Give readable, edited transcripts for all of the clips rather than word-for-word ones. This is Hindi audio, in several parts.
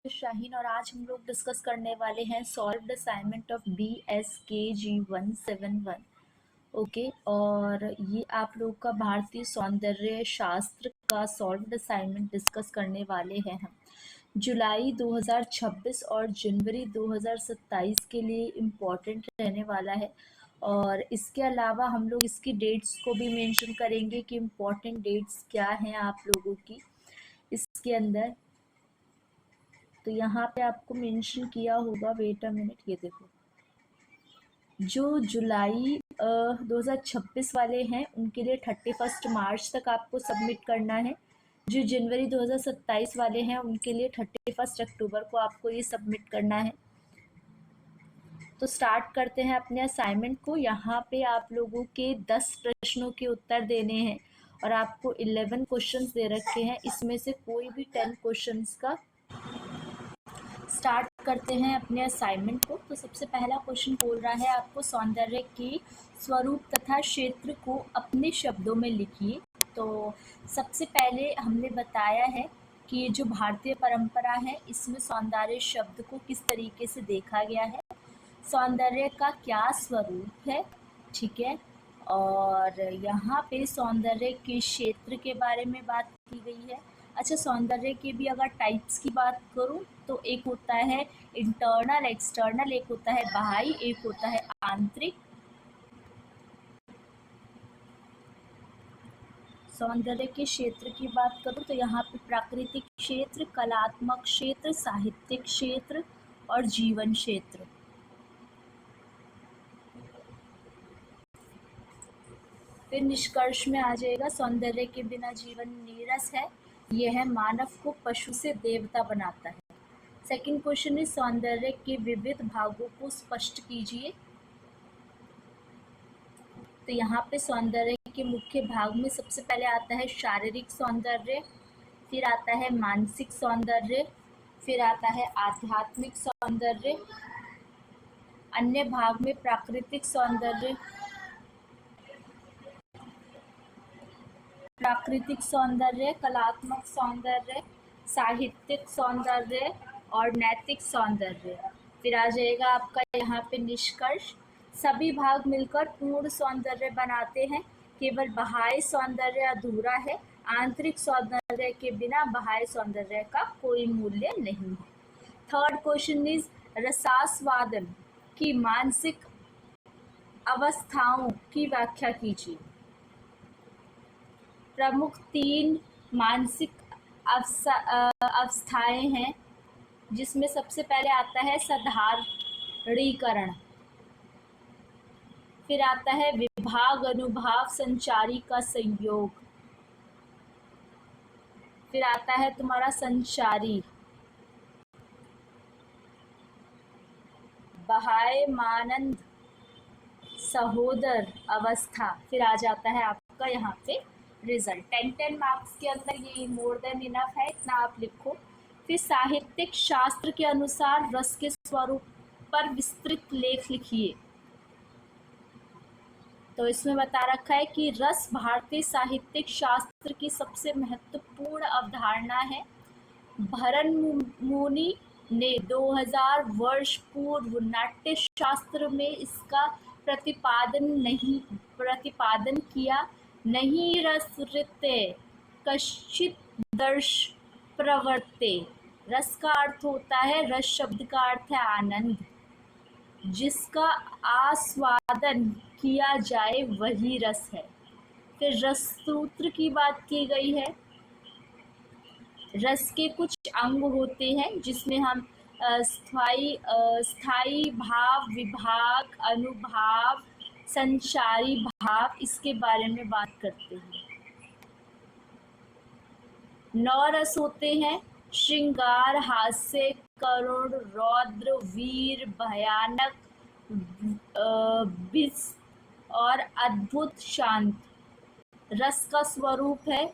शाहीन और आज हम लोग डिस्कस करने वाले हैं solved assignment of BSKG 171। Okay, और ये आप लोग का भारतीय सौंदर्य शास्त्र का सॉल्व्ड असाइनमेंट डिस्कस करने वाले हैं हम। जुलाई 2026 और जनवरी 2027 के लिए इम्पोर्टेंट रहने वाला है। और इसके अलावा हम लोग इसकी डेट्स को भी मेंशन करेंगे कि इम्पोर्टेंट डेट्स क्या हैं आप लोगों की इसके अंदर। तो यहाँ पे आपको मेंशन किया होगा, वेट अ मिनट, ये देखो, जो जुलाई 2026 वाले हैं उनके लिए 31 मार्च तक आपको सबमिट करना है। जो जनवरी 2027 वाले हैं उनके लिए 31 अक्टूबर को आपको ये सबमिट करना है। तो स्टार्ट करते हैं अपने असाइनमेंट को। यहाँ पे आप लोगों के 10 प्रश्नों के उत्तर देने हैं और आपको 11 क्वेश्चंस दे रखे हैं। इसमें से कोई भी 10 क्वेश्चंस का स्टार्ट करते हैं अपने असाइनमेंट को। तो सबसे पहला क्वेश्चन बोल रहा है आपको सौंदर्य के स्वरूप तथा क्षेत्र को अपने शब्दों में लिखिए। तो सबसे पहले हमने बताया है कि ये जो भारतीय परंपरा है इसमें सौंदर्य शब्द को किस तरीके से देखा गया है, सौंदर्य का क्या स्वरूप है, ठीक है। और यहाँ पे सौंदर्य के क्षेत्र के बारे में बात की गई है। अच्छा, सौंदर्य के भी अगर टाइप्स की बात करूँ तो एक होता है इंटरनल एक्सटर्नल, एक होता है बाह्य, एक होता है आंतरिक। सौंदर्य के क्षेत्र की बात करूँ तो यहाँ पे प्राकृतिक क्षेत्र, कलात्मक क्षेत्र, साहित्यिक क्षेत्र और जीवन क्षेत्र। फिर निष्कर्ष में आ जाएगा सौंदर्य के बिना जीवन नीरस है, यह है मानव को पशु से देवता बनाता है। सेकंड क्वेश्चन है सौंदर्य के विविध भागों को स्पष्ट कीजिए। तो यहाँ पे सौंदर्य के मुख्य भाग में सबसे पहले आता है शारीरिक सौंदर्य, फिर आता है मानसिक सौंदर्य, फिर आता है आध्यात्मिक सौंदर्य, अन्य भाग में प्राकृतिक सौंदर्य, कलात्मक सौंदर्य, साहित्यिक सौंदर्य और नैतिक सौंदर्य। फिर आ जाएगा आपका यहाँ पे निष्कर्ष, सभी भाग मिलकर पूर्ण सौंदर्य बनाते हैं, केवल बाह्य सौंदर्य अधूरा है, आंतरिक सौंदर्य के बिना बाह्य सौंदर्य का कोई मूल्य नहीं है। थर्ड क्वेश्चन इज रसास्वादन की मानसिक अवस्थाओं की व्याख्या कीजिए। प्रमुख 3 मानसिक अवस्थाएं हैं, जिसमें सबसे पहले आता है साधारणीकरण, फिर आता है विभाग अनुभाव संचारी का संयोग, फिर आता है तुम्हारा संचारी, बाह्यमानंद सहोदर अवस्था, फिर आ जाता है आपका यहाँ पे रिजल्ट। 10 मार्क्स के अंदर ये मोर देन इनफ है, इतना आप लिखो। फिर साहित्यिक शास्त्र के अनुसार रस के स्वरूप पर विस्तृत लेख लिखिए। तो इसमें बता रखा है कि रस भारतीय साहित्यिक शास्त्र की सबसे महत्वपूर्ण अवधारणा है। भरन मुनि ने 2000 वर्ष पूर्व नाट्य शास्त्र में इसका प्रतिपादन किया। नहीं रस ऋते कश्चित दर्श प्रवर्ते। रस का अर्थ होता है, रस शब्द का अर्थ है आनंद, जिसका आस्वादन किया जाए वही रस है। फिर रस सूत्र की बात की गई है। रस के कुछ अंग होते हैं जिसमें हम स्थायी भाव, विभाग, अनुभाव, संचारी भाव, इसके बारे में बात करते हैं। 9 रस होते हैं, श्रृंगार, हास्य, करुण, रौद्र, वीर, भयानक, विष और अद्भुत शांत। रस का स्वरूप है।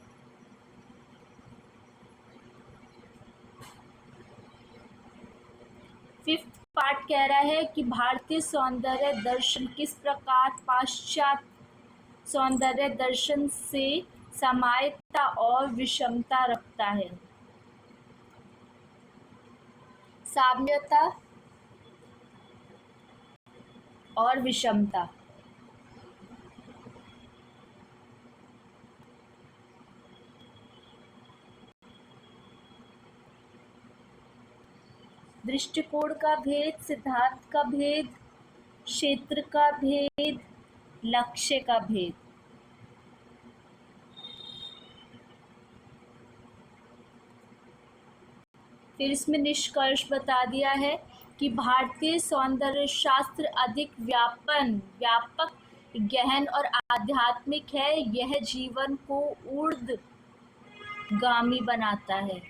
फिफ्थ पार्ट कह रहा है कि भारतीय सौंदर्य दर्शन किस प्रकार पाश्चात्य सौंदर्य दर्शन से सामान्यता और विषमता रखता है। साम्यता और विषमता। दृष्टिकोण का भेद, सिद्धांत का भेद, क्षेत्र का भेद, लक्ष्य का भेद। फिर इसमें निष्कर्ष बता दिया है कि भारतीय सौंदर्य शास्त्र अधिक व्यापक, गहन और आध्यात्मिक है। यह जीवन को ऊर्ध्वगामी बनाता है।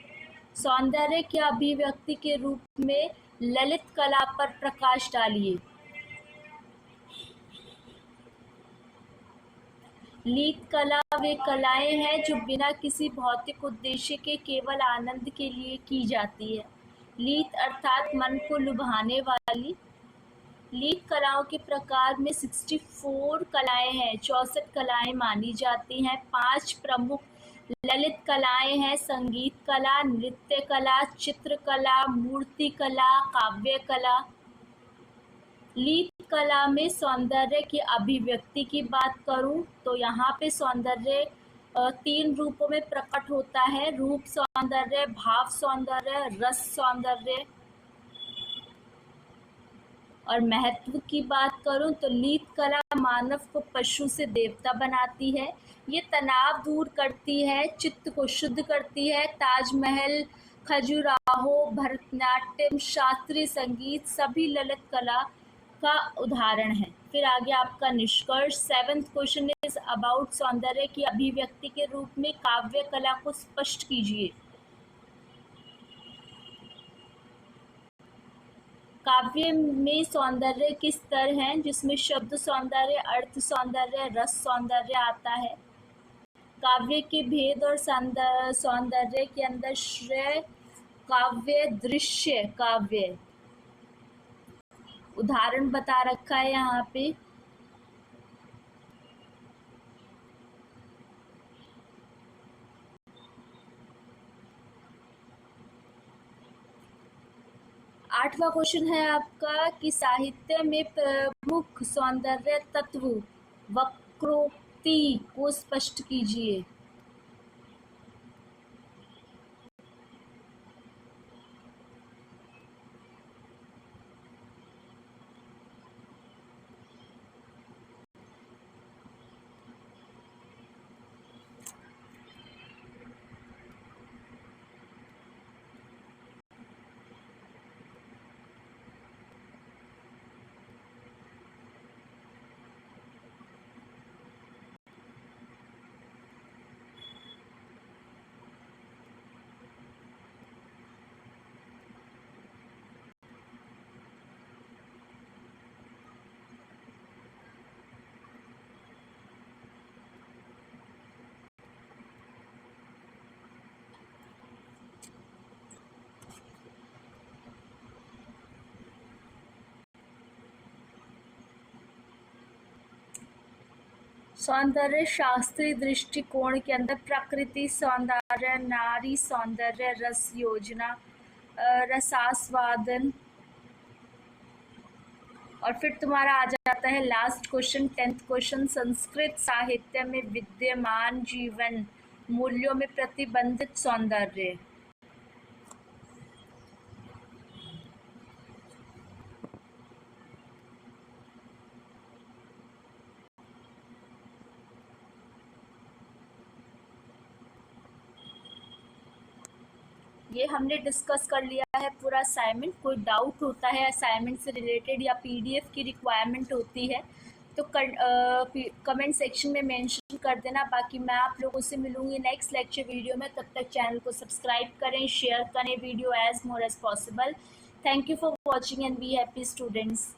सौंदर्य की अभिव्यक्ति के रूप में ललित कला पर प्रकाश डालिए। ललित कला वे कलाएं हैं जो बिना किसी भौतिक उद्देश्य के केवल आनंद के लिए की जाती है। ललित अर्थात मन को लुभाने वाली। ललित कलाओं के प्रकार में 64 कलाएं हैं, 64 कलाएं मानी जाती हैं। 5 प्रमुख ललित कलाएं हैं: संगीत कला, नृत्य कला, चित्रकला, मूर्ति कला, काव्य कला। ललित कला में सौंदर्य की अभिव्यक्ति की बात करूं तो यहाँ पे सौंदर्य 3 रूपों में प्रकट होता है: रूप सौंदर्य, भाव सौंदर्य, रस सौंदर्य। और महत्व की बात करूं तो ललित कला मानव को पशु से देवता बनाती है। ये तनाव दूर करती है, चित्त को शुद्ध करती है। ताजमहल, खजुराहो, भरतनाट्यम, शास्त्रीय संगीत सभी ललित कला का उदाहरण है। फिर आगे आपका निष्कर्ष। 7th क्वेश्चन इज अबाउट सौंदर्य की अभिव्यक्ति के रूप में काव्य कला को स्पष्ट कीजिए। काव्य में सौंदर्य के स्तर हैं, जिसमें शब्द सौंदर्य, अर्थ सौंदर्य, रस सौंदर्य आता है। काव्य के भेद और सौंदर्य के अंदर श्रेय काव्य, दृश्य काव्य उदाहरण बता रखा है यहाँ पे। आठवां क्वेश्चन है आपका कि साहित्य में प्रमुख सौंदर्य तत्व वक्रोक्ति को स्पष्ट कीजिए। सौंदर्य शास्त्रीय दृष्टिकोण के अंदर प्रकृति सौंदर्य, नारी सौंदर्य, रस योजना, रसास्वादन। और फिर तुम्हारा आ जाता है last question, 10th question, Sanskrit साहित्य में विद्यमान जीवन मूल्यों में प्रतिबंधित सौंदर्य। ये हमने डिस्कस कर लिया है पूरा असाइनमेंट। कोई डाउट होता है असाइनमेंट से रिलेटेड या पीडीएफ की रिक्वायरमेंट होती है तो कमेंट सेक्शन में मेंशन कर देना। बाकी मैं आप लोगों से मिलूंगी नेक्स्ट लेक्चर वीडियो में। तब तक चैनल को सब्सक्राइब करें, शेयर करें video as more as possible. Thank you for watching and be happy students.